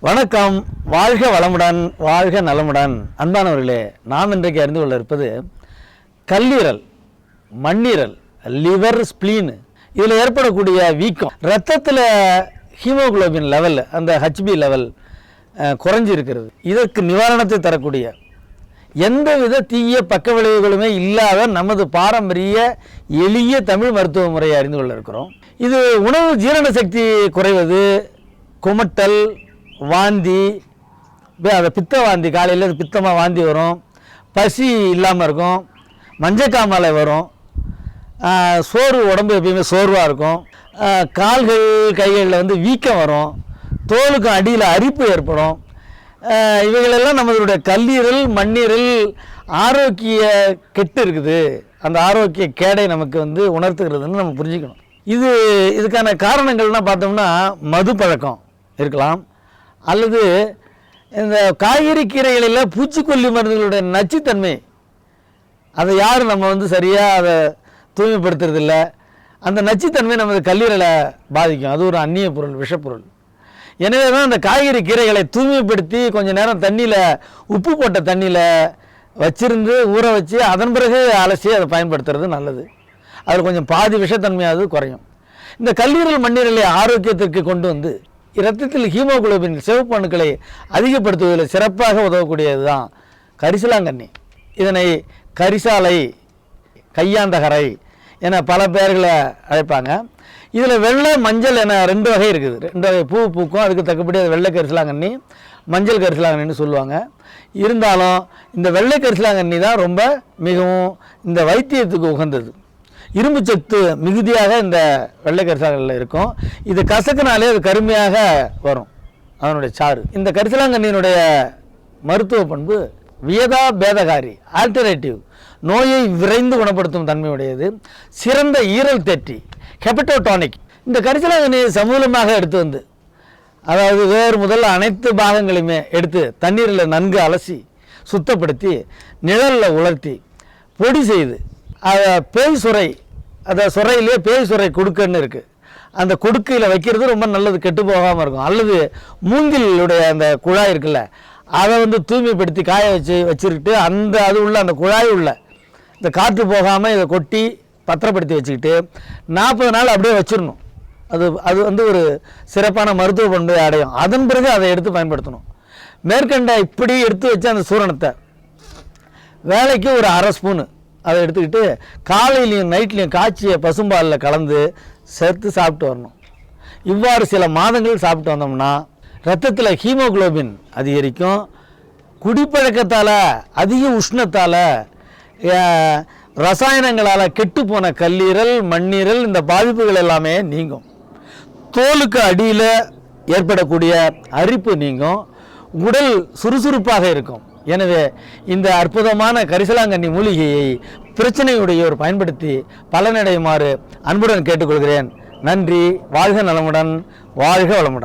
வணக்கம். வாழ்க வளமுடன், வாழ்க நலமுடன். அன்பானவர்களே, நாம் இன்றைக்கு அறிந்து கொள்ள இருப்பது கல்லீரல், மண்ணீரல், லிவர், ஸ்பிளீன், இதில் ஏற்படக்கூடிய வீக்கம். இரத்தத்தில் ஹீமோகுளோபின் லெவல், அந்த ஹெச்பி லெவல் குறைஞ்சிருக்கிறது. இதற்கு நிவாரணத்தை தரக்கூடிய எந்தவித தீய பக்க விளைவுகளுமே இல்லாத நமது பாரம்பரிய எளிய தமிழ் மருத்துவ முறையை அறிந்து கொள்ள இருக்கிறோம். இது உணவு ஜீரண சக்தி குறைவது, குமட்டல், வாந்தி, அதை பித்த வாந்தி, காலையில் பித்தமாக வாந்தி வரும், பசி இல்லாமல் இருக்கும், மஞ்சக்காமலை வரும், சோர்வு, உடம்பு எப்பயுமே சோர்வாக இருக்கும், கால்கள் கைகளில் வீக்கம் வரும், தோலுக்கு அடியில் அரிப்பு ஏற்படும். இவைகளெல்லாம் நம்மளுடைய கல்லீரல், மண்ணீரல் ஆரோக்கிய கெட்டு இருக்குது. அந்த ஆரோக்கிய கேடை நமக்கு உணர்த்துகிறதுன்னு நம்ம புரிஞ்சுக்கணும். இதுக்கான காரணங்கள்னால் பார்த்தோம்னா மது பழக்கம் இருக்கலாம், அல்லது இந்த காய்கறி கீரைகளில் பூச்சிக்கொல்லி மருந்துகளுடைய நச்சுத்தன்மை, அதை யாரும் நம்ம சரியாக அதை தூய்மைப்படுத்துறதில்லை. அந்த நச்சுத்தன்மை நமது கல்லீரலை பாதிக்கும். அது ஒரு அந்நிய பொருள், விஷப்பொருள். எனவே தான் அந்த காய்கறி கீரைகளை தூய்மைப்படுத்தி கொஞ்சம் நேரம் தண்ணியில், உப்பு போட்ட தண்ணியில் வச்சிருந்து ஊற வச்சு அதன் பிறகு அலசி அதை பயன்படுத்துறது நல்லது. அதில் கொஞ்சம் பாதி விஷத்தன்மையாவது குறையும். இந்த கல்லீரல், மண்ணீரலை ஆரோக்கியத்திற்கு கொண்டு இரத்தத்தில் ஹீமோகுளோபின், சிவப்பு அணுக்களை அதிகப்படுத்துவதில் சிறப்பாக உதவக்கூடியது தான் கரிசலாங்கண்ணி. இதனை கரிசாலை, கையாந்தகரை என பல பெயர்களை அழைப்பாங்க. இதில் வெள்ளை, மஞ்சள் என 2 வகை இருக்குது. 2 வகை பூ பூக்கும். அதுக்கு தக்கபடி அது வெள்ளை கரிசலாங்கண்ணி, மஞ்சள் கரிசலாங்கண்ணின்னு சொல்லுவாங்க. இருந்தாலும் இந்த வெள்ளை கரிசலாங்கண்ணி தான் ரொம்ப மிகவும் இந்த வைத்தியத்துக்கு உகந்தது. இரும்பு சத்து மிகுதியாக இந்த வெள்ளை கரிசலாங்கண்ணியில் இருக்கும். இது கசக்குனாலே அது கருமையாக வரும், அதனுடைய சாறு. இந்த கரிசலாங்கண்ணியினுடைய மருத்துவ பண்பு வியதா பேதகாரி, ஆல்டர்னேட்டிவ், நோயை விரைந்து குணப்படுத்தும் தன்மையுடையது, சிறந்த ஈரல் தேற்றி, ஹெபடோடானிக். இந்த கரிசலாங்கண்ணியை சமூலமாக எடுத்து அதாவது வேறு முதல்ல அனைத்து பாகங்களையுமே எடுத்து தண்ணீரில் நன்கு அலசி சுத்தப்படுத்தி நிழலில் உலர்த்தி பொடி செய்து அதை பேய் சுரை, அதை சுரையிலே பேய் சுரை கொடுக்கன்னு இருக்குது, அந்த கொடுக்கையில் வைக்கிறது ரொம்ப நல்லது, கெட்டு போகாமல் இருக்கும். அல்லது மூங்கிலுடைய அந்த குழாய் இருக்குல்ல, அதை தூய்மைப்படுத்தி காய வச்சுக்கிட்டு அது உள்ள அந்த குழாய் உள்ள இந்த காற்று போகாமல் இதை கொட்டி பத்திரப்படுத்தி வச்சுக்கிட்டு 40 நாள் அப்படியே வச்சிடணும். அது ஒரு சிறப்பான மருத்துவ பண்பை அடையும். அதன் பிறகு அதை எடுத்து பயன்படுத்தணும். மேற்கண்ட இப்படி எடுத்து வச்சு அந்த சூரணத்தை வேலைக்கு ஒரு 1/2 ஸ்பூனு அதை எடுத்துக்கிட்டு காலையிலையும் நைட்லையும் காய்ச்சிய பசும்பாலில் கலந்து சேர்த்து சாப்பிட்டு வரணும். இவ்வாறு சில மாதங்கள் சாப்பிட்டு வந்தோம்னா இரத்தத்தில் ஹீமோகுளோபின் அதிகரிக்கும். குடிப்பழக்கத்தால், அதிக உஷ்ணத்தால், ரசாயனங்களால் கெட்டுப்போன கல்லீரல், மண்ணீரல், இந்த பாதிப்புகள் எல்லாமே நீங்கும். தோலுக்கு அடியில் ஏற்படக்கூடிய அரிப்பு நீங்கும். உடல் சுறுசுறுப்பாக இருக்கும். எனவே இந்த அற்புதமான கரிசலாங்கண்ணி மூலிகையை பிரச்சனையுடையோர் பயன்படுத்தி பலனடையுமாறு அன்புடன் கேட்டுக்கொள்கிறேன். நன்றி. வாழ்க நலமுடன், வாழ்க வளமுடன்.